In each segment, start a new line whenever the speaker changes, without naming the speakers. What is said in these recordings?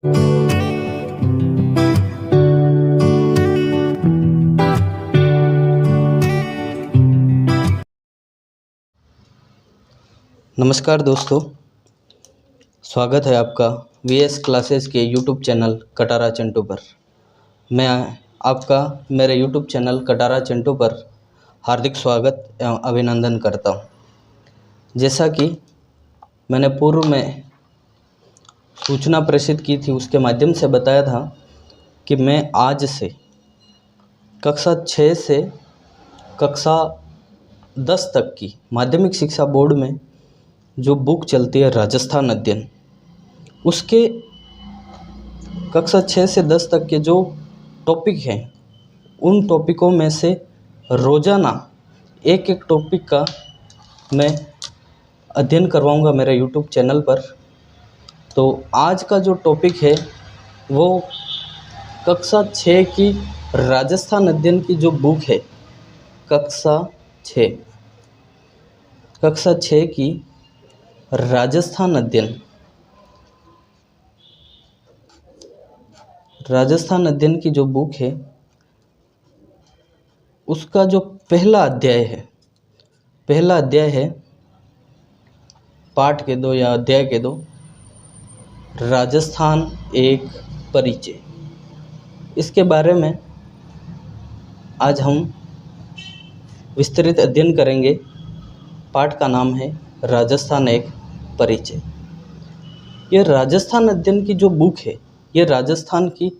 नमस्कार दोस्तों, स्वागत है आपका वीएस क्लासेस के यूट्यूब चैनल कटारा चिंटू पर। मैं आपका मेरे यूट्यूब चैनल कटारा चिंटू पर हार्दिक स्वागत एवं अभिनंदन करता हूं। जैसा कि मैंने पूर्व में सूचना प्रेषित की थी, उसके माध्यम से बताया था कि मैं आज से कक्षा 6 से कक्षा 10 तक की माध्यमिक शिक्षा बोर्ड में जो बुक चलती है राजस्थान अध्ययन, उसके कक्षा 6 से 10 तक के जो टॉपिक हैं, उन टॉपिकों में से रोज़ाना एक एक टॉपिक का मैं अध्ययन करवाऊंगा मेरे यूट्यूब चैनल पर। तो आज का जो टॉपिक है वो कक्षा 6 की राजस्थान अध्ययन की जो बुक है, कक्षा 6 की राजस्थान अध्ययन की जो बुक है, उसका जो पहला अध्याय है पाठ के 2 या अध्याय के 2, राजस्थान एक परिचय। इसके बारे में आज हम विस्तृत अध्ययन करेंगे। पाठ का नाम है राजस्थान एक परिचय। यह राजस्थान अध्ययन की जो बुक है, ये राजस्थान की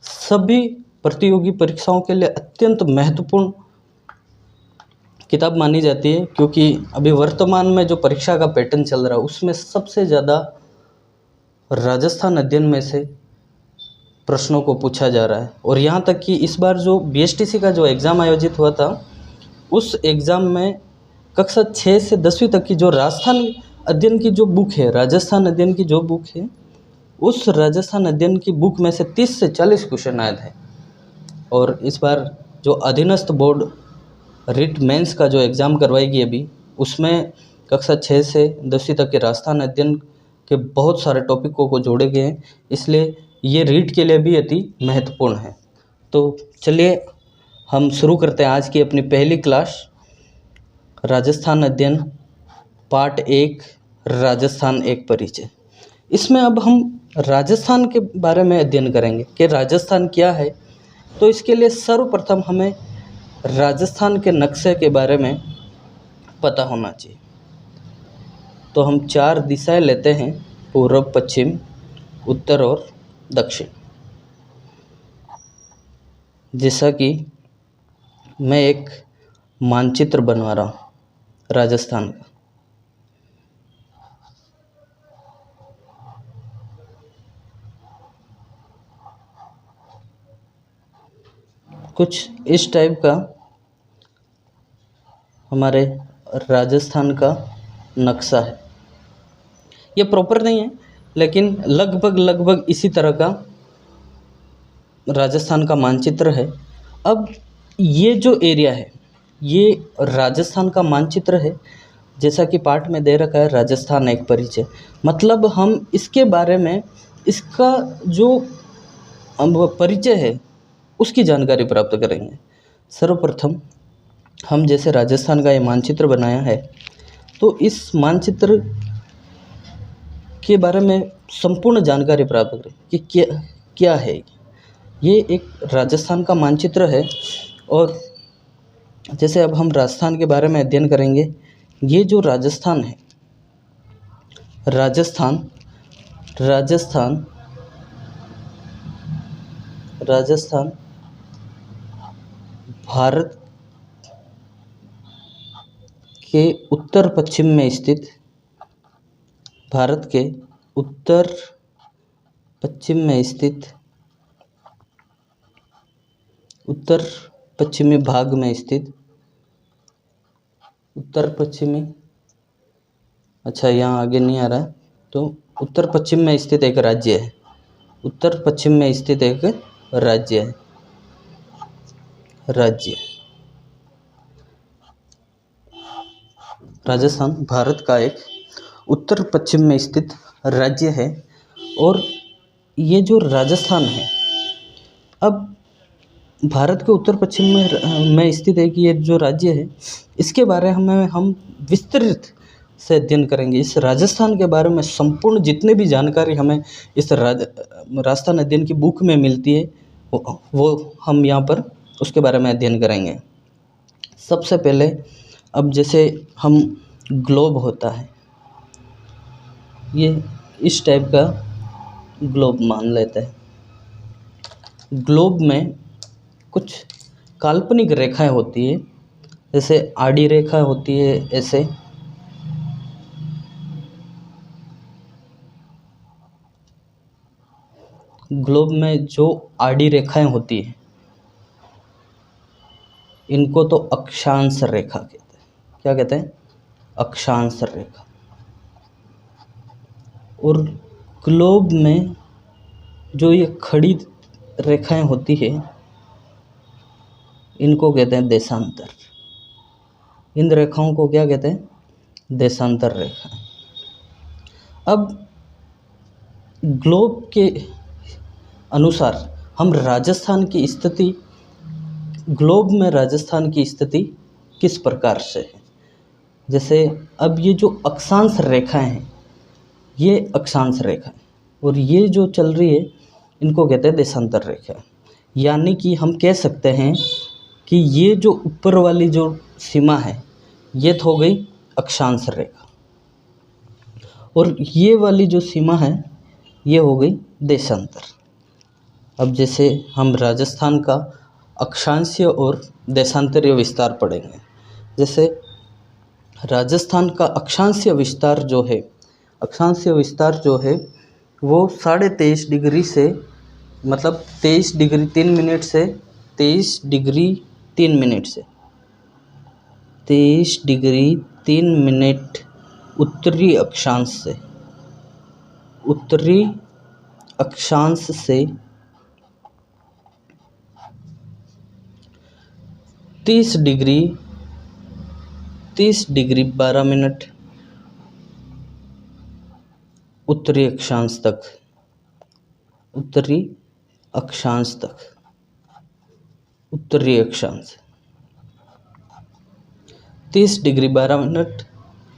सभी प्रतियोगी परीक्षाओं के लिए अत्यंत महत्वपूर्ण किताब मानी जाती है, क्योंकि अभी वर्तमान में जो परीक्षा का पैटर्न चल रहा है उसमें सबसे ज़्यादा राजस्थान अध्ययन में से प्रश्नों को पूछा जा रहा है। और यहाँ तक कि इस बार जो बीएसटीसी का जो एग्ज़ाम आयोजित हुआ था, उस एग्ज़ाम में कक्षा 6 से 10वीं तक की जो राजस्थान अध्ययन की जो बुक है, राजस्थान अध्ययन की जो बुक है, उस राजस्थान अध्ययन की बुक में से 30 से 40 क्वेश्चन आए थे। और इस बार जो अधीनस्थ बोर्ड रिट मेंस का जो एग्ज़ाम करवाएगी अभी, उसमें कक्षा 6 से 10वीं तक के राजस्थान अध्ययन के बहुत सारे टॉपिकों को जोड़े गए हैं, इसलिए ये रीट के लिए भी अति महत्वपूर्ण है। तो चलिए हम शुरू करते हैं आज की अपनी पहली क्लास, राजस्थान अध्ययन पार्ट 1, राजस्थान एक परिचय। इसमें अब हम राजस्थान के बारे में अध्ययन करेंगे कि राजस्थान क्या है। तो इसके लिए सर्वप्रथम हमें राजस्थान के नक्शे के बारे में पता होना चाहिए। तो हम 4 दिशाएं लेते हैं, पूर्व, पश्चिम, उत्तर और दक्षिण। जैसा कि मैं एक मानचित्र बनवा रहा हूँ राजस्थान का। कुछ इस टाइप का हमारे राजस्थान का नक्शा है। ये प्रॉपर नहीं है, लेकिन लगभग इसी तरह का राजस्थान का मानचित्र है। अब ये जो एरिया है, ये राजस्थान का मानचित्र है। जैसा कि पाठ में दे रखा है राजस्थान एक परिचय, मतलब हम इसके बारे में, इसका जो परिचय है उसकी जानकारी प्राप्त करेंगे। सर्वप्रथम हम जैसे राजस्थान का ये मानचित्र बनाया है, तो इस मानचित्र के बारे में संपूर्ण जानकारी प्राप्त करें कि क्या है। ये एक राजस्थान का मानचित्र है। और जैसे अब हम राजस्थान के बारे में अध्ययन करेंगे। ये जो राजस्थान है, राजस्थान भारत के उत्तर पश्चिम में स्थित, भारत के उत्तर पश्चिम में स्थित, उत्तर पश्चिमी भाग में स्थित, उत्तर पश्चिमी, अच्छा यहाँ आगे नहीं आ रहा है, तो उत्तर पश्चिम में स्थित एक राज्य है। उत्तर पश्चिम में स्थित एक राज्य है। राजस्थान भारत का एक उत्तर पश्चिम में स्थित राज्य है। और ये जो राजस्थान है, अब भारत के उत्तर पश्चिम में स्थित है कि ये जो राज्य है, इसके बारे में हम विस्तृत से अध्ययन करेंगे। इस राजस्थान के बारे में संपूर्ण जितने भी जानकारी हमें इस राजस्थान अध्ययन की बुक में मिलती है, वो हम यहाँ पर उसके बारे में अध्ययन करेंगे। सबसे पहले अब जैसे हम ग्लोब होता है, ये इस टाइप का ग्लोब मान लेते हैं। ग्लोब में कुछ काल्पनिक रेखाएं होती है, जैसे आड़ी रेखा होती है ऐसे, ग्लोब में जो आड़ी रेखाएं होती है इनको तो अक्षांश रेखा कहते हैं। क्या कहते हैं? अक्षांश रेखा। और ग्लोब में जो ये खड़ी रेखाएं होती है इनको कहते हैं देशांतर। इन रेखाओं को क्या कहते हैं? देशांतर रेखा। अब ग्लोब के अनुसार हम राजस्थान की स्थिति, ग्लोब में राजस्थान की स्थिति किस प्रकार से है। जैसे अब ये जो अक्षांश रेखाएं हैं, ये अक्षांश रेखा है, और ये जो चल रही है इनको कहते हैं देशांतर रेखा। यानी कि हम कह सकते हैं कि ये जो ऊपर वाली जो सीमा है ये तो हो गई अक्षांश रेखा, और ये वाली जो सीमा है ये हो गई देशांतर। अब जैसे हम राजस्थान का अक्षांशीय और देशांतरीय विस्तार पढ़ेंगे। जैसे राजस्थान का अक्षांशीय विस्तार जो है, अक्षांशीय विस्तार जो है वो 23.5 डिग्री से, मतलब 23 डिग्री 3 मिनट से 23 डिग्री 3 मिनट से 23 डिग्री 3 मिनट उत्तरी अक्षांश से, उत्तरी अक्षांश से 30 डिग्री 12 मिनट उत्तरी अक्षांश तक, उत्तरी अक्षांश तक, उत्तरी अक्षांश 30 डिग्री 12 मिनट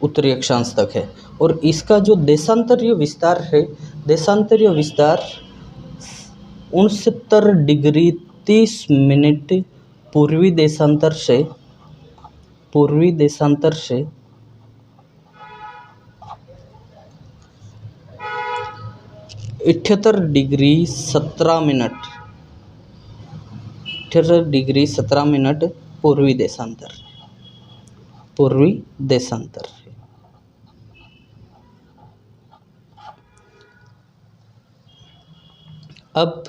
उत्तरी अक्षांश तक है। और इसका जो देशांतरीय विस्तार है, देशांतरीय विस्तार 69 डिग्री 30 मिनट पूर्वी देशांतर से, पूर्वी देशांतर से 78 डिग्री 17 मिनट, 78 डिग्री 17 मिनट पूर्वी देशांतर, पूर्वी देशांतर। अब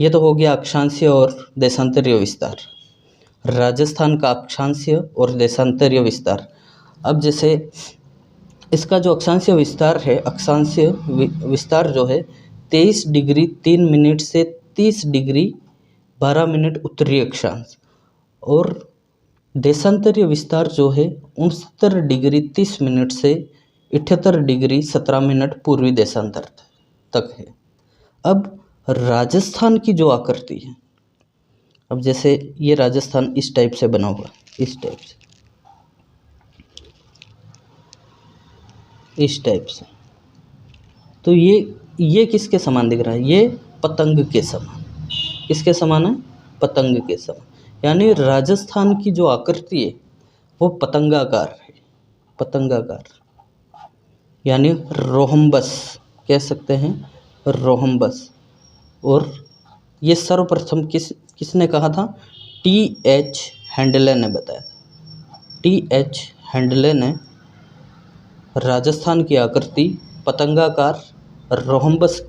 ये तो हो गया अक्षांशीय और देशांतरीय विस्तार, राजस्थान का अक्षांशीय और देशांतरीय विस्तार। अब जैसे इसका जो अक्षांशीय विस्तार है, अक्षांशीय विस्तार जो है 23 डिग्री 3 मिनट से 30 डिग्री 12 मिनट उत्तरी अक्षांश, और देशांतरीय विस्तार जो है 69 डिग्री 30 मिनट से 78 डिग्री 17 मिनट पूर्वी देशांतर तक है। अब राजस्थान की जो आकृति है, अब जैसे ये राजस्थान इस टाइप से बना हुआ, इस टाइप से, इस टाइप से, तो ये किसके समान दिख रहा है? ये पतंग के समान। किसके समान है? पतंग के समान। यानी राजस्थान की जो आकृति है वो पतंगाकार है, पतंगाकार, यानी रोहम्बस कह सकते हैं, रोहम्बस। और ये सर्वप्रथम किसने कहा था? T.H. हैंडले ने बताया। T.H. हैंडले ने राजस्थान की आकृति पतंगाकार रोहम्बस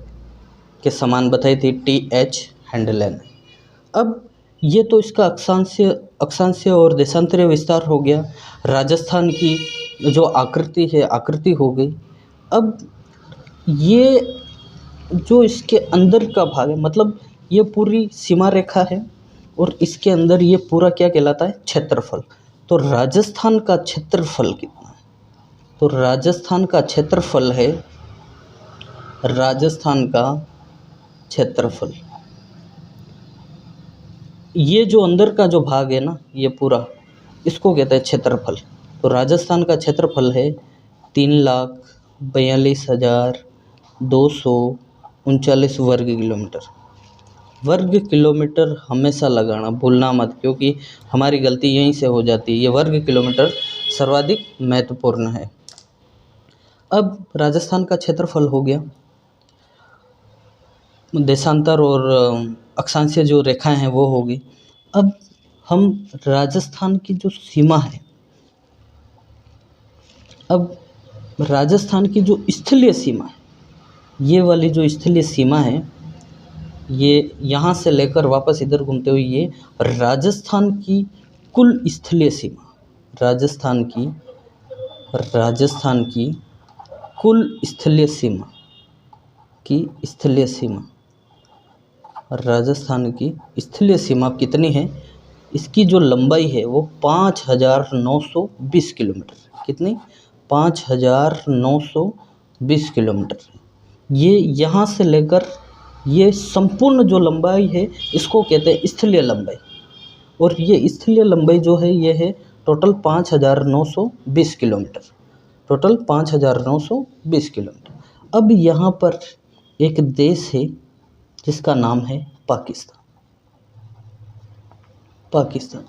के समान बताई थी, T.H. हैंडले ने। अब ये तो इसका अक्षांशीय और देशांतरीय विस्तार हो गया। राजस्थान की जो आकृति है, आकृति हो गई। अब ये जो इसके अंदर का भाग है, मतलब ये पूरी सीमा रेखा है और इसके अंदर ये पूरा क्या कहलाता है? क्षेत्रफल। तो राजस्थान का क्षेत्रफल कितना है? तो राजस्थान का क्षेत्रफल है, राजस्थान का क्षेत्रफल। ये जो अंदर का जो भाग है ना, ये पूरा, इसको कहते हैं क्षेत्रफल। तो राजस्थान का क्षेत्रफल है 3,42,239 वर्ग किलोमीटर। वर्ग किलोमीटर हमेशा लगाना भूलना मत, क्योंकि हमारी गलती यहीं से हो जाती है। ये वर्ग किलोमीटर सर्वाधिक महत्वपूर्ण है। अब राजस्थान का क्षेत्रफल हो गया, देशांतर और अक्षांशीय जो रेखाएं हैं वो होगी। अब हम राजस्थान की जो सीमा है, अब राजस्थान की जो स्थलीय सीमा है, ये वाली जो स्थलीय सीमा है, ये यहाँ से लेकर वापस इधर घूमते हुए ये राजस्थान की कुल स्थलीय सीमा, राजस्थान की कुल स्थलीय सीमा की स्थलीय सीमा, राजस्थान की स्थलीय सीमा कितनी है? इसकी जो लंबाई है वो 5,920 किलोमीटर। कितनी? 5,920 किलोमीटर। ये यहाँ से लेकर ये संपूर्ण जो लंबाई है इसको कहते हैं स्थलीय लंबाई। और ये स्थलीय लंबाई जो है ये है टोटल 5,920 किलोमीटर, टोटल 5,920 किलोमीटर। अब यहाँ पर एक देश है जिसका नाम है पाकिस्तान। पाकिस्तान,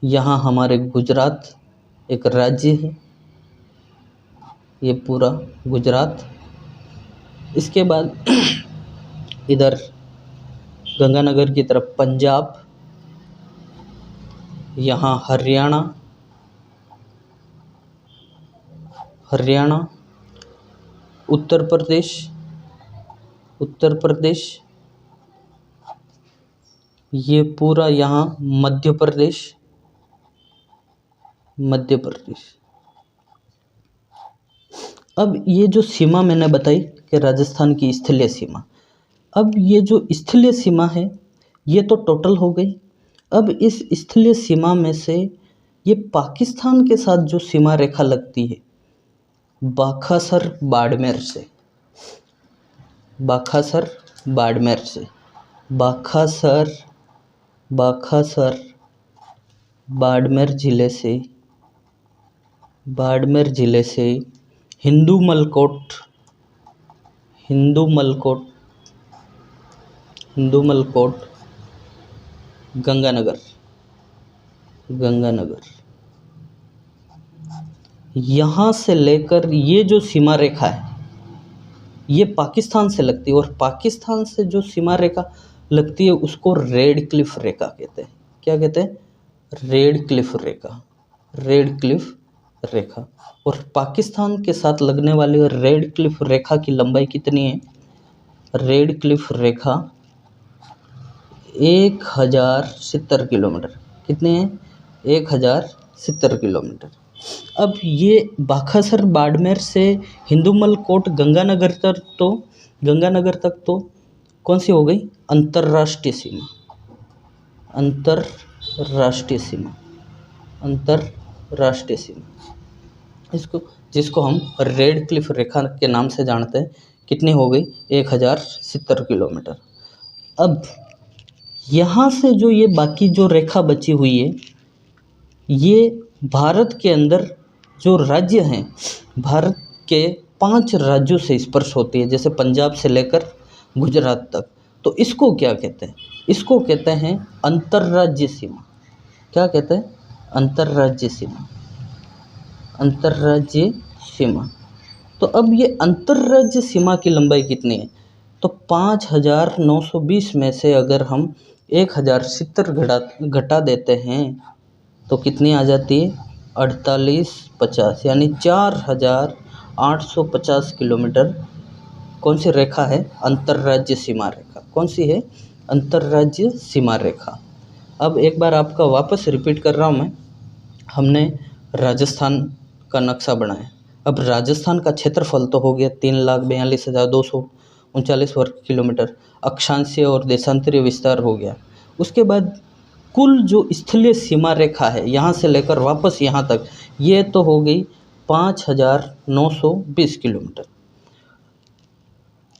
यहाँ हमारे गुजरात एक राज्य है, ये पूरा गुजरात। इसके बाद इधर गंगानगर की तरफ पंजाब, यहाँ हरियाणा, उत्तर प्रदेश, ये पूरा यहाँ मध्य प्रदेश। अब ये जो सीमा मैंने बताई कि राजस्थान की स्थलीय सीमा, अब ये जो स्थलीय सीमा है ये तो टोटल हो गई। अब इस स्थलीय सीमा में से ये पाकिस्तान के साथ जो सीमा रेखा लगती है बाखासर बाड़मेर से, बाखासर बाड़मेर ज़िले से हिंदू मलकोट गंगानगर, यहाँ से लेकर ये जो सीमा रेखा है ये पाकिस्तान से लगती है। और पाकिस्तान से जो सीमा रेखा लगती है उसको रेड क्लिफ रेखा कहते हैं। क्या कहते हैं? रेड क्लिफ रेखा। और पाकिस्तान के साथ लगने वाली रेड क्लिफ रेखा की लंबाई कितनी है? रेड क्लिफ रेखा 1,070 किलोमीटर। कितनी है? 1,070 किलोमीटर। अब ये बाखासर बाड़मेर से हिंदूमल कोट गंगानगर तक तो कौन सी हो गई? अंतर्राष्ट्रीय सीमा, जिसको हम रेड क्लिफ रेखा के नाम से जानते हैं। कितनी हो गई? 1,070 किलोमीटर। अब यहाँ से जो ये बाकी जो रेखा बची हुई है ये भारत के अंदर जो राज्य हैं, भारत के 5 राज्यों से स्पर्श होती है, जैसे पंजाब से लेकर गुजरात तक। तो इसको क्या कहते हैं? इसको कहते हैं अंतर्राज्यीय सीमा। क्या कहते हैं? अंतर्राज्यीय सीमा। तो अब ये अंतर्राज्यीय सीमा की लंबाई कितनी है? तो 5,920 में से अगर हम 1,070 घटा देते हैं तो कितनी आ जाती है? 4850, यानी 4,850 किलोमीटर। कौन सी रेखा है? अंतर्राज्यीय सीमा रेखा। कौन सी है? अंतर्राज्यीय सीमा रेखा। अब एक बार आपका वापस रिपीट कर रहा हूँ मैं। हमने राजस्थान का नक्शा बनाया। अब राजस्थान का क्षेत्रफल तो हो गया 3,42,239 वर्ग किलोमीटर। अक्षांशीय और देशांतरीय विस्तार हो गया। उसके बाद कुल जो स्थलीय सीमा रेखा है यहाँ से लेकर वापस यहाँ तक, ये तो हो गई 5,920 किलोमीटर।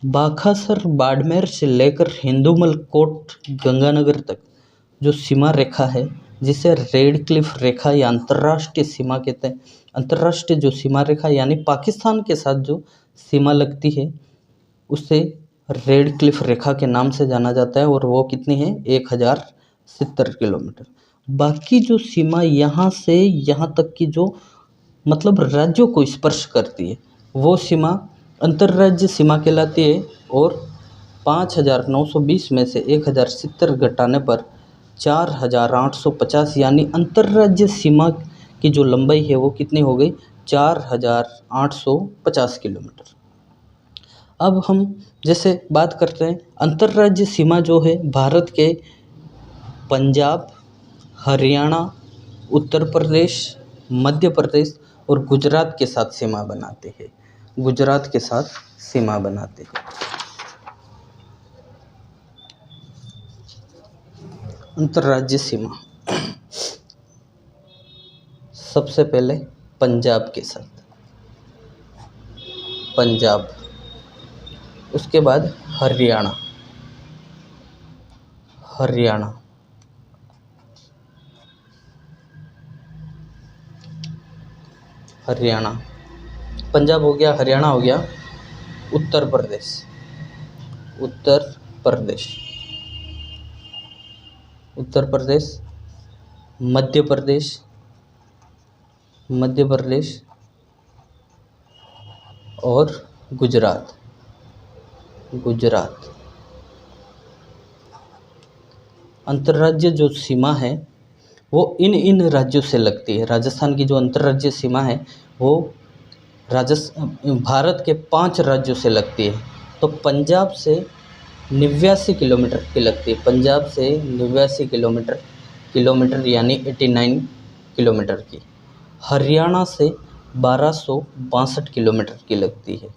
बाखासर बाड़मेर से लेकर हिंदूमल कोट गंगानगर तक जो सीमा रेखा है, जिसे रेड क्लिफ रेखा या अंतर्राष्ट्रीय सीमा कहते हैं। अंतर्राष्ट्रीय जो सीमा रेखा यानी पाकिस्तान के साथ जो सीमा लगती है उसे रेड क्लिफ रेखा के नाम से जाना जाता है, और वो कितनी है 1070 किलोमीटर। बाकी जो सीमा यहाँ से यहाँ तक की जो मतलब राज्यों को स्पर्श करती है वो सीमा अंतर्राज्य सीमा कहलाती है, और 5920 में से 1070 घटाने पर 4850 यानी अंतर्राज्य सीमा की जो लंबाई है वो कितनी हो गई 4850 किलोमीटर। अब हम जैसे बात करते हैं अंतर्राज्य सीमा जो है भारत के पंजाब, हरियाणा, उत्तर प्रदेश, मध्य प्रदेश और गुजरात के साथ सीमा बनाते हैं। गुजरात के साथ सीमा बनाते हैं। अंतर्राज्य सीमा सबसे पहले पंजाब के साथ, पंजाब, उसके बाद हरियाणा, हरियाणा, हरियाणा, पंजाब हो गया, हरियाणा हो गया, उत्तर प्रदेश, उत्तर प्रदेश, उत्तर प्रदेश, मध्य प्रदेश, मध्य प्रदेश और गुजरात, गुजरात। अंतर्राज्य जो सीमा है वो इन राज्यों से लगती है। राजस्थान की जो अंतर्राज्य सीमा है वो भारत के 5 राज्यों से लगती है। तो पंजाब से 89 किलोमीटर की लगती है, पंजाब से 89 किलोमीटर यानी 89 किलोमीटर की। हरियाणा से 1262 किलोमीटर की लगती है,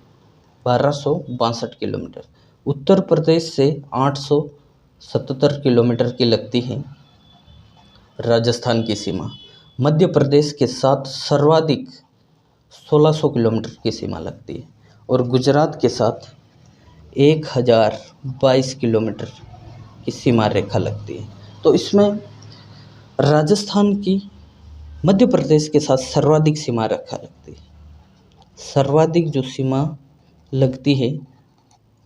1262 किलोमीटर। उत्तर प्रदेश से 877 किलोमीटर की लगती है राजस्थान की सीमा। मध्य प्रदेश के साथ सर्वाधिक 1600 किलोमीटर की सीमा लगती है, और गुजरात के साथ 1022 किलोमीटर की सीमा रेखा लगती है। तो इसमें राजस्थान की मध्य प्रदेश के साथ सर्वाधिक सीमा रेखा लगती है। सर्वाधिक जो सीमा लगती है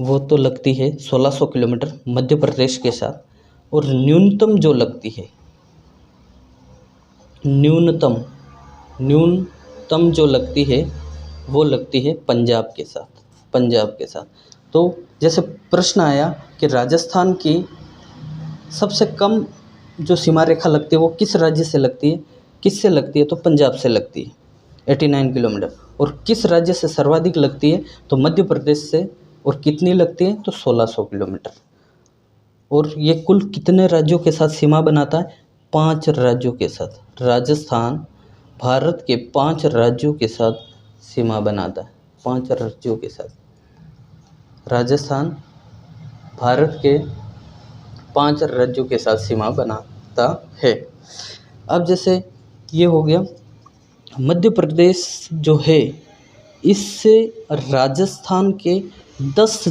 वो तो लगती है 1600 किलोमीटर मध्य प्रदेश के साथ, और न्यूनतम जो लगती है, न्यूनतम जो लगती है वो लगती है पंजाब के साथ, पंजाब के साथ। तो जैसे प्रश्न आया कि राजस्थान की सबसे कम जो सीमा रेखा लगती है वो किस राज्य से लगती है, किससे लगती है, तो पंजाब से लगती है 89 किलोमीटर। और किस राज्य से सर्वाधिक लगती है, तो मध्य प्रदेश से, और कितनी लगती है, तो 1600 किलोमीटर। और ये कुल कितने राज्यों के साथ सीमा बनाता है, 5 राज्यों के साथ। राजस्थान भारत के 5 राज्यों के साथ सीमा बनाता है, 5 राज्यों के साथ। राजस्थान भारत के 5 राज्यों के साथ सीमा बनाता है। अब जैसे ये हो गया मध्य प्रदेश जो है, इससे राजस्थान के 10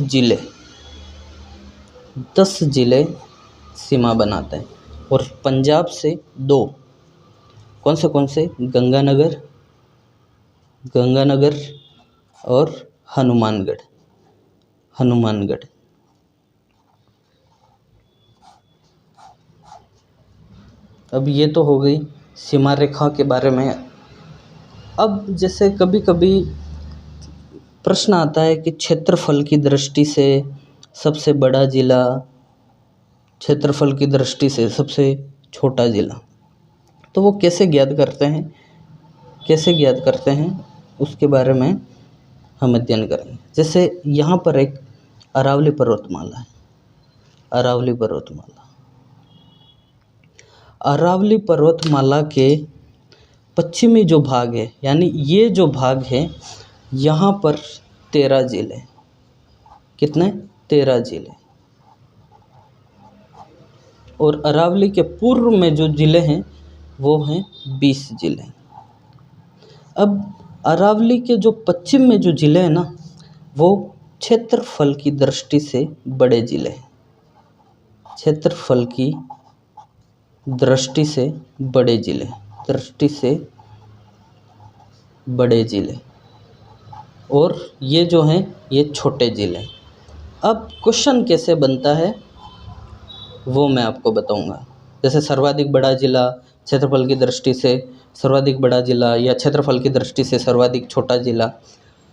जिले सीमा बनाते हैं, और पंजाब से 2, कौन से गंगानगर और हनुमानगढ़। अब ये तो हो गई सीमा रेखा के बारे में। अब जैसे कभी कभी प्रश्न आता है कि क्षेत्रफल की दृष्टि से सबसे बड़ा जिला, क्षेत्रफल की दृष्टि से सबसे छोटा जिला, तो वो कैसे ज्ञात करते हैं उसके बारे में हम अध्ययन करेंगे। जैसे यहाँ पर एक अरावली पर्वतमाला है, अरावली पर्वतमाला के पश्चिमी जो भाग है, यानी ये जो भाग है, यहाँ पर 13 जिले, कितने, 13 जिले। और अरावली के पूर्व में जो जिले हैं वो हैं 20 जिले। अब अरावली के जो पश्चिम में जो जिले हैं ना, वो क्षेत्रफल की दृष्टि से बड़े जिले हैं। क्षेत्रफल की दृष्टि से बड़े जिले, दृष्टि से बड़े जिले, और ये जो हैं ये छोटे जिले। अब क्वेश्चन कैसे बनता है वो मैं आपको बताऊंगा। जैसे सर्वाधिक बड़ा जिला क्षेत्रफल की दृष्टि से सर्वाधिक बड़ा जिला, या क्षेत्रफल की दृष्टि से सर्वाधिक छोटा जिला।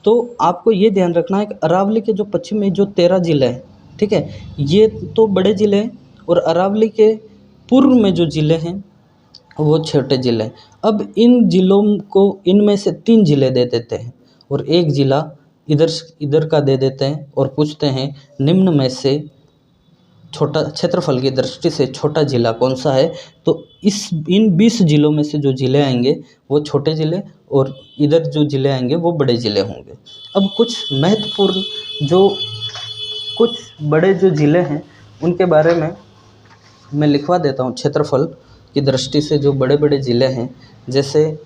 तो आपको ये ध्यान रखना है कि अरावली के जो पश्चिम में जो 13 जिले हैं, ठीक है, ये तो बड़े जिले हैं, और अरावली के पूर्व में जो जिले हैं वो छोटे जिले हैं। अब इन जिलों को इनमें से 3 जिले दे देते हैं और एक जिला इधर का दे देते हैं, और पूछते हैं निम्न में से छोटा क्षेत्रफल की दृष्टि से छोटा जिला कौन सा है। तो इन 20 जिलों में से जो जिले आएंगे वो छोटे जिले, और इधर जो जिले आएंगे वो बड़े जिले होंगे। अब कुछ महत्वपूर्ण जो कुछ बड़े जो जिले हैं उनके बारे में मैं लिखवा देता हूँ। क्षेत्रफल की दृष्टि से जो बड़े बड़े ज़िले हैं, जैसे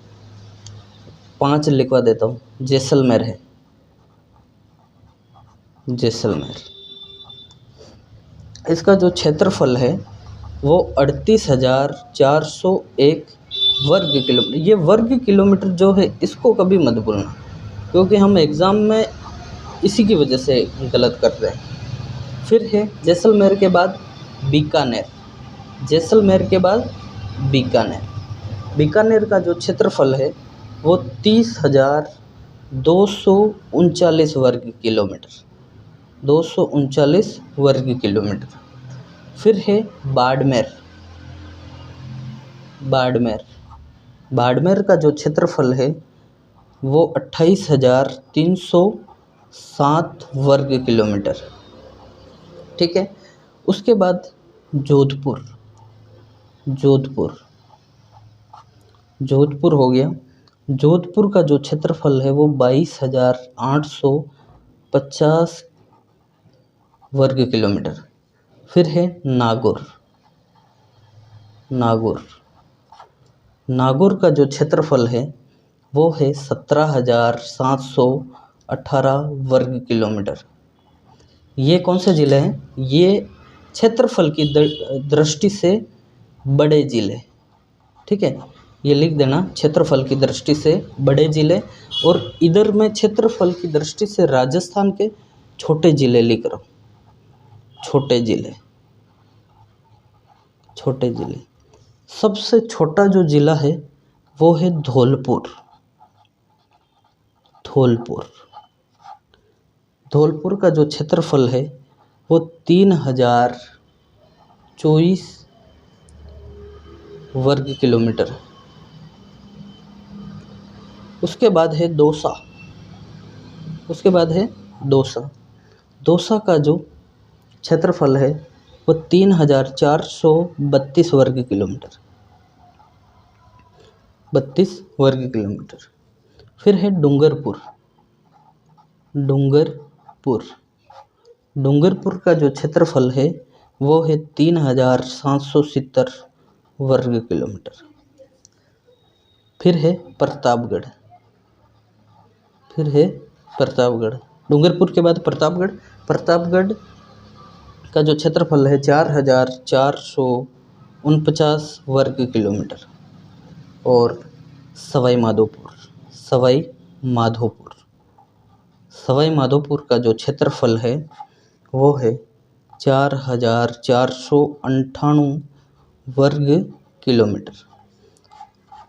5 लिखवा देता हूँ। जैसलमेर है, जैसलमेर, इसका जो क्षेत्रफल है वो 38,401 वर्ग किलोमीटर। ये वर्ग किलोमीटर जो है इसको कभी मत भूलना, क्योंकि हम एग्ज़ाम में इसी की वजह से गलत कर रहे हैं। फिर है जैसलमेर के बाद बीकानेर, जैसलमेर के बाद बीकानेर। बीकानेर का जो क्षेत्रफल है वो 30,239 वर्ग किलोमीटर, 239 वर्ग किलोमीटर। फिर है बाड़मेर, बाड़मेर, बाड़मेर का जो क्षेत्रफल है वो 28,307 वर्ग किलोमीटर, ठीक है। उसके बाद जोधपुर, जोधपुर, जोधपुर हो गया। जोधपुर का जो क्षेत्रफल है वो 22,850 वर्ग किलोमीटर। फिर है नागौर, नागौर, नागौर का जो क्षेत्रफल है वो है 17,718 वर्ग किलोमीटर। ये कौन से ज़िले हैं? ये क्षेत्रफल की दृष्टि से बड़े ज़िले, ठीक है, ये लिख देना, क्षेत्रफल की दृष्टि से बड़े ज़िले। और इधर मैं क्षेत्रफल की दृष्टि से राजस्थान के छोटे ज़िले लिख रहा हूँ, छोटे ज़िले, छोटे ज़िले। सबसे छोटा जो ज़िला है वो है धौलपुर, धौलपुर, धौलपुर का जो क्षेत्रफल है वो 3,024 वर्ग किलोमीटर। उसके बाद है दौसा, उसके बाद है दौसा। दौसा का जो क्षेत्रफल है वो 3,432 वर्ग किलोमीटर, 32 वर्ग किलोमीटर। फिर है डूंगरपुर, डूंगरपुर, डूंगरपुर का जो क्षेत्रफल है वो है 3,770 वर्ग किलोमीटर। फिर है प्रतापगढ़, फिर है प्रतापगढ़। डूंगरपुर के बाद प्रतापगढ़, प्रतापगढ़ का जो क्षेत्रफल है 4,449 वर्ग किलोमीटर। और सवाई माधोपुर, सवाई माधोपुर, सवाई माधोपुर का जो क्षेत्रफल है वो है 4,498 वर्ग किलोमीटर।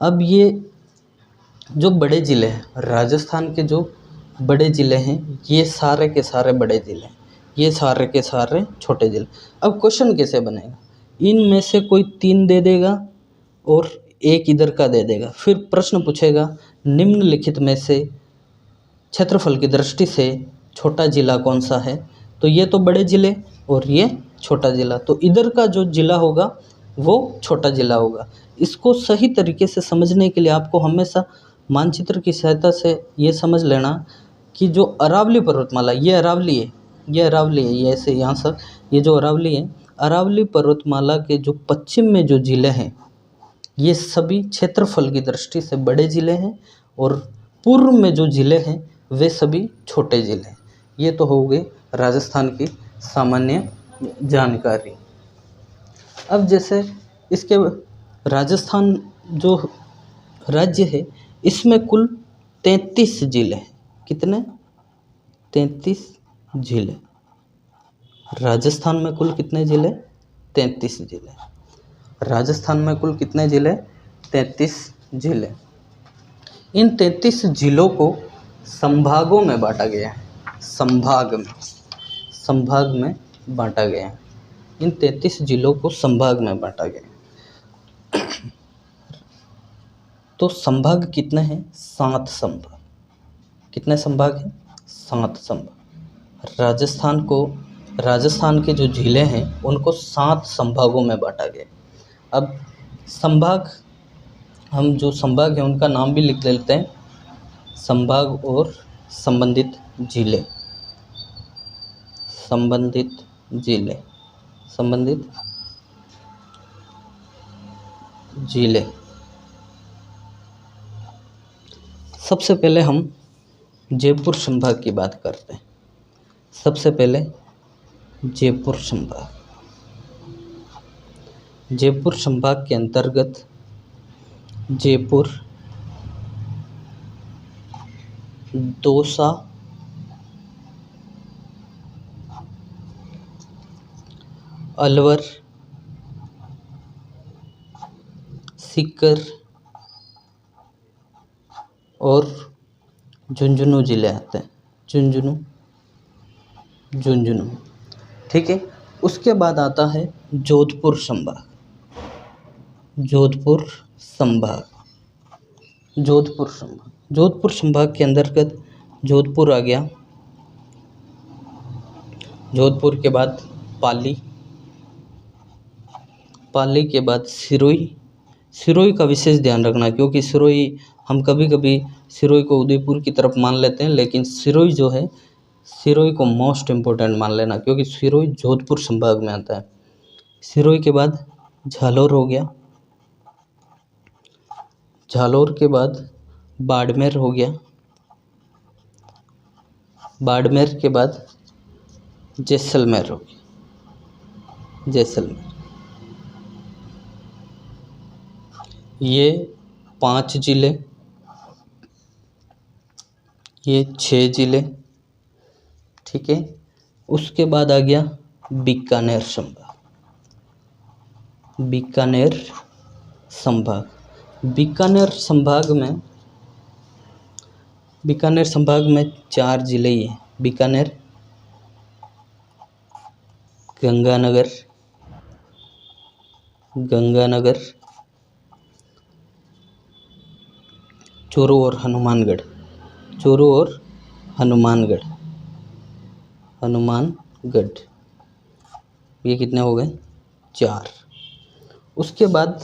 अब ये जो बड़े ज़िले हैं, राजस्थान के जो बड़े ज़िले हैं, ये सारे के सारे बड़े ज़िले हैं, ये सारे के सारे छोटे ज़िले। अब क्वेश्चन कैसे बनेगा? इनमें से कोई 3 दे देगा और एक इधर का दे देगा। फिर प्रश्न पूछेगा निम्नलिखित में से क्षेत्रफल की दृष्टि से छोटा ज़िला कौन सा है। तो ये तो बड़े ज़िले और ये छोटा ज़िला, तो इधर का जो ज़िला होगा वो छोटा ज़िला होगा। इसको सही तरीके से समझने के लिए आपको हमेशा मानचित्र की सहायता से ये समझ लेना कि जो अरावली पर्वतमाला, ये अरावली है, ये अरावली है, ये ऐसे यहाँ से ये जो अरावली है, अरावली पर्वतमाला के जो पश्चिम में जो ज़िले हैं ये सभी क्षेत्रफल की दृष्टि से बड़े ज़िले हैं, और पूर्व में जो ज़िले हैं वे सभी छोटे ज़िले हैं। ये तो हो गई राजस्थान की सामान्य जानकारी। अब जैसे इसके राजस्थान जो राज्य है इसमें कुल 33 जिले हैं। कितने? 33 जिले। राजस्थान में कुल कितने जिले? 33 जिले। राजस्थान में कुल कितने जिले? 33 जिले। इन 33 जिलों को संभागों में बांटा गया है। संभाग में बांटा गया है। इन 33 जिलों को संभाग में बांटा गया है। तो संभाग कितने हैं? 7 संभाग। कितने संभाग हैं? 7 संभाग। राजस्थान के जो जिले हैं उनको 7 संभागों में बांटा गया। अब संभाग, हम जो संभाग हैं उनका नाम भी लिख लेते हैं। संभाग और संबंधित जिले। संबंधित जिले। सबसे पहले हम जयपुर संभाग की बात करते हैं। सबसे पहले जयपुर संभाग के अंतर्गत जयपुर, दौसा, अलवर, सीकर और झुंझुनू जिले आते हैं। झुंझुनू। ठीक है। उसके बाद आता है जोधपुर संभाग के अंतर्गत जोधपुर आ गया। जोधपुर के बाद पाली के बाद सिरोही का विशेष ध्यान रखना, क्योंकि हम कभी कभी सिरोही को उदयपुर की तरफ मान लेते हैं, लेकिन सिरोही को मोस्ट इम्पोर्टेंट मान लेना, क्योंकि सिरोही जोधपुर संभाग में आता है। सिरोही के बाद झालोर हो गया। झालोर के बाद बाड़मेर हो गया। बाड़मेर के बाद जैसलमेर हो गया। ये 5 जिले, ये 6 जिले। ठीक है। उसके बाद आ गया बीकानेर संभाग। बीकानेर संभाग में 4 जिले ही हैं। बीकानेर, गंगानगर, चूरू और हनुमानगढ़। ये कितने हो गए? 4। उसके बाद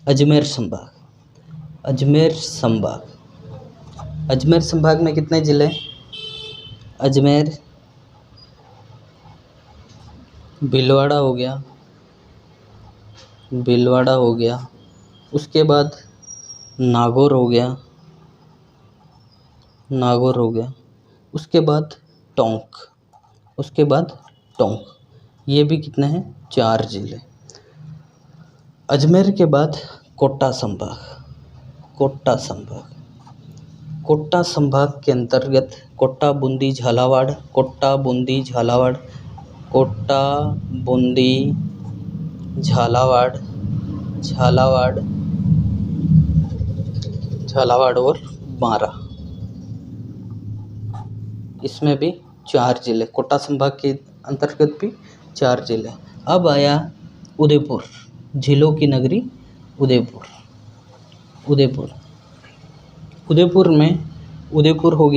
अजमेर संभाग में कितने जिले? अजमेर, भीलवाड़ा हो गया। उसके बाद नागौर हो गया। उसके बाद टोंक। ये भी कितने हैं? 4 जिले। अजमेर के बाद कोटा संभाग के अंतर्गत कोटा, बूंदी, झालावाड़, और बारा। इसमें भी 4 जिले। कोटा संभाग के अंतर्गत भी 4 जिले। अब आया उदयपुर, झीलों की नगरी उदयपुर। उदयपुर में उदयपुर हो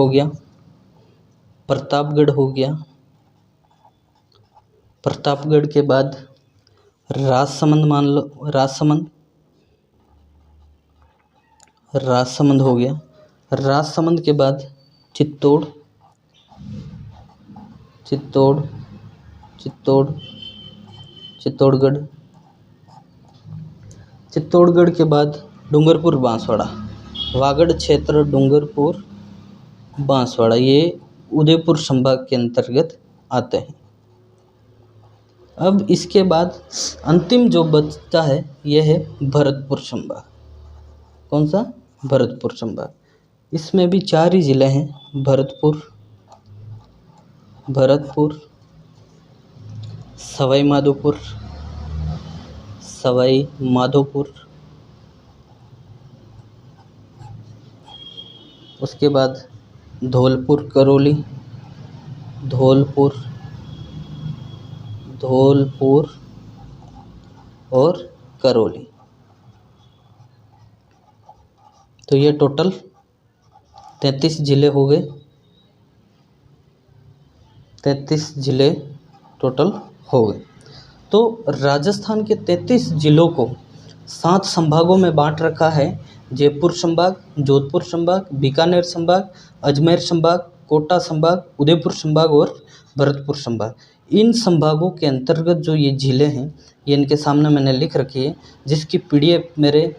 गया। प्रतापगढ़ हो गया। प्रतापगढ़ के बाद राजसमंद मान लो। राजसमंद हो गया। राजसमंद के बाद चित्तौड़गढ़ के बाद डूंगरपुर, बांसवाड़ा। वागड़ क्षेत्र, डूंगरपुर, बांसवाड़ा, ये उदयपुर संभाग के अंतर्गत आते हैं। अब इसके बाद अंतिम जो बचता है यह है भरतपुर संभाग। कौन सा? भरतपुर संभाग। इसमें भी 4 ही ज़िले हैं, भरतपुर, सवाई माधोपुर, उसके बाद धौलपुर और करौली। तो ये टोटल 33 ज़िले हो गए। 33 ज़िले टोटल हो गए। तो राजस्थान के 33 ज़िलों को 7 संभागों में बांट रखा है। जयपुर संभाग, जोधपुर संभाग, बीकानेर संभाग, अजमेर संभाग, कोटा संभाग, उदयपुर संभाग और भरतपुर संभाग। इन संभागों के अंतर्गत जो ये ज़िले हैं ये इनके सामने मैंने लिख रखी है, जिसकी PDF मेरे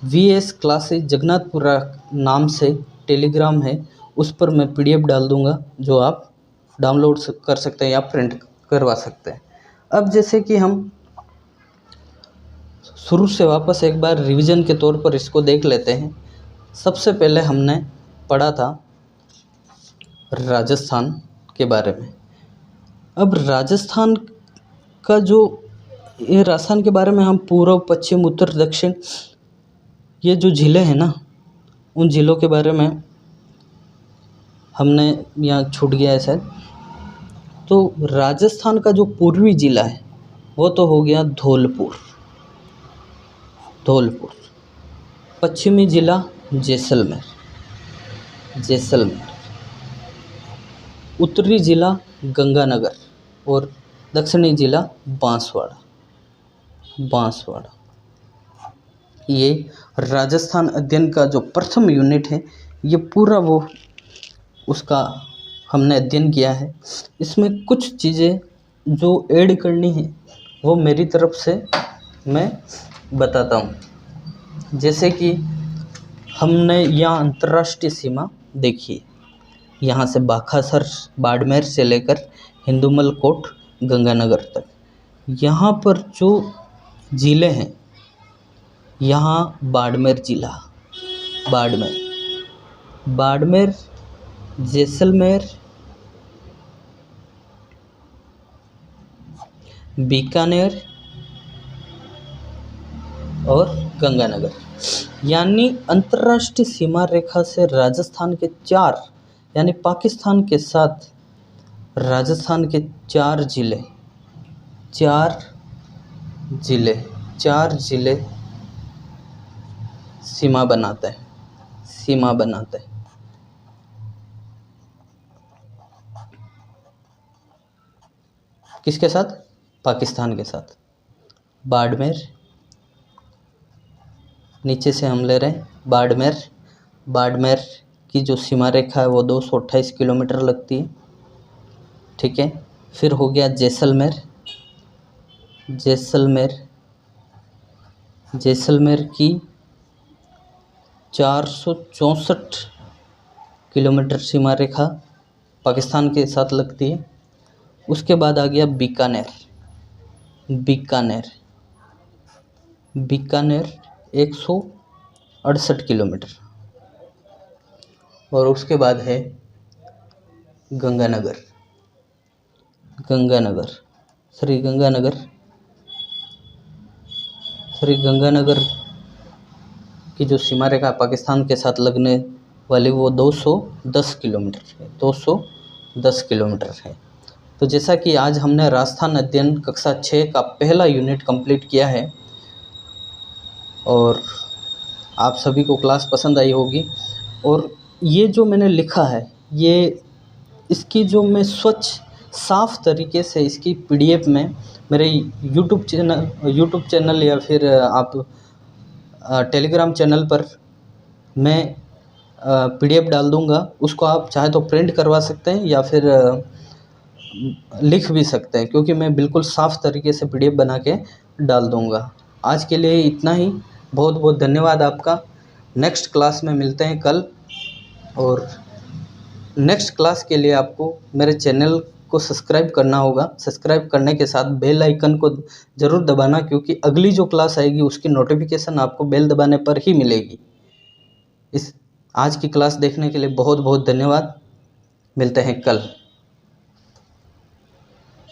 VS क्लासेस जगन्नाथपुरा नाम से टेलीग्राम है, उस पर मैं PDF डाल दूंगा, जो आप डाउनलोड कर सकते हैं या प्रिंट करवा सकते हैं। अब जैसे कि हम शुरू से वापस एक बार रिवीजन के तौर पर इसको देख लेते हैं। सबसे पहले हमने पढ़ा था राजस्थान के बारे में। अब राजस्थान का ये राजस्थान के बारे में हम पूर्व, पश्चिम, उत्तर, दक्षिण, ये जो ज़िले हैं ना, उन ज़िलों के बारे में हमने यहाँ छूट गया है शायद। तो राजस्थान का जो पूर्वी ज़िला है वो तो हो गया धौलपुर। पश्चिमी ज़िला जैसलमेर। उत्तरी ज़िला गंगानगर और दक्षिणी ज़िला बांसवाड़ा। ये राजस्थान अध्ययन का जो प्रथम यूनिट है, ये पूरा उसका हमने अध्ययन किया है। इसमें कुछ चीज़ें जो ऐड करनी है वो मेरी तरफ से मैं बताता हूँ। जैसे कि हमने यहाँ अंतर्राष्ट्रीय सीमा देखी, यहाँ से बाखासर, बाड़मेर से लेकर हिंदुमल कोट, गंगानगर तक। यहाँ पर जो ज़िले हैं, यहाँ बाड़मेर ज़िला, बाड़मेर, जैसलमेर, बीकानेर और गंगानगर, यानी अंतर्राष्ट्रीय सीमा रेखा से राजस्थान के 4, यानी पाकिस्तान के साथ राजस्थान के 4 ज़िले सीमा बनाते हैं। किसके साथ? पाकिस्तान के साथ। बाड़मेर, नीचे से हम ले रहे हैं बाड़मेर की जो सीमा रेखा है वो 228 किलोमीटर लगती है, ठीक है। फिर हो गया जैसलमेर की 464 किलोमीटर सीमा रेखा पाकिस्तान के साथ लगती है। उसके बाद आ गया बीकानेर 168 किलोमीटर। और उसके बाद है गंगानगर, श्री गंगानगर की जो सीमा रेखा पाकिस्तान के साथ लगने वाली वो 210 किलोमीटर है। तो जैसा कि आज हमने राजस्थान अध्ययन कक्षा 6 का पहला यूनिट कंप्लीट किया है और आप सभी को क्लास पसंद आई होगी। और ये जो मैंने लिखा है, ये इसकी जो मैं स्वच्छ साफ तरीके से इसकी PDF में मेरे यूट्यूब चैनल या फिर आप टेलीग्राम चैनल पर मैं PDF डाल दूंगा। उसको आप चाहे तो प्रिंट करवा सकते हैं या फिर लिख भी सकते हैं, क्योंकि मैं बिल्कुल साफ़ तरीके से PDF बना के डाल दूंगा। आज के लिए इतना ही। बहुत बहुत धन्यवाद आपका। नेक्स्ट क्लास में मिलते हैं कल। और नेक्स्ट क्लास के लिए आपको मेरे चैनल को सब्सक्राइब करना होगा। सब्सक्राइब करने के साथ बेल आइकन को ज़रूर दबाना, क्योंकि अगली जो क्लास आएगी उसकी नोटिफिकेशन आपको बेल दबाने पर ही मिलेगी। आज की क्लास देखने के लिए बहुत बहुत धन्यवाद। मिलते हैं कल।